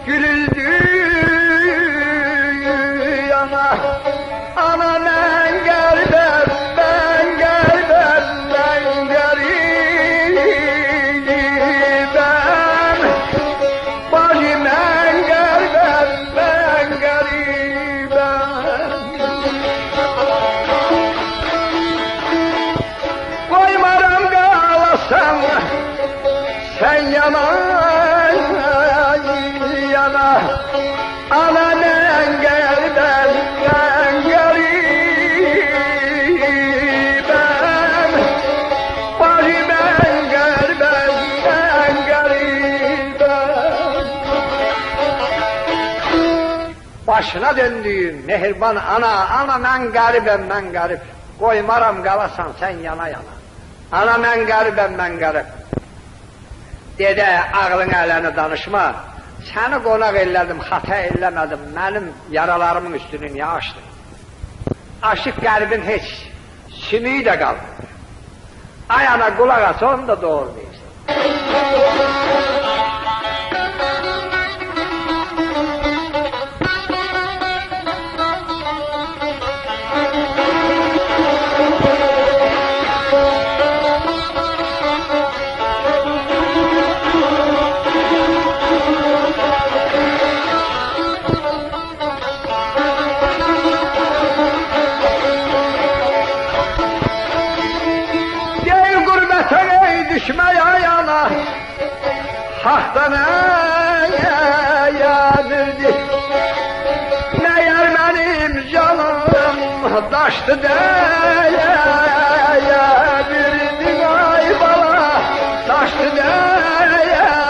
gülüldü yana. Ana ben gelmem, ben gelmem, ben gelmem. Bacı ben gelmem, ben gelmem. Koymaram kalasan sen yana yana. Ana ben gelmem, ben gelmem. Bacı ben gelmem, ben gelmem. Başına döndüğüm mehriban ana ben garibim, ben garip. Koymaram kalasan sen yana yana. Ana ben garibim, ben garip. Dede ağlın elini danışma. Seni konak elledim, hata ellemedim. Benim yaralarımın üstünü niye açtın? Aşık garibin hiç sümüğü de kalmadı. Ayağına kulak at, onu da doğru değilsin. Düşme yana, haktan eğerdi. Meğer benim canım taştı değerdi. Ay bala taştı değerdi.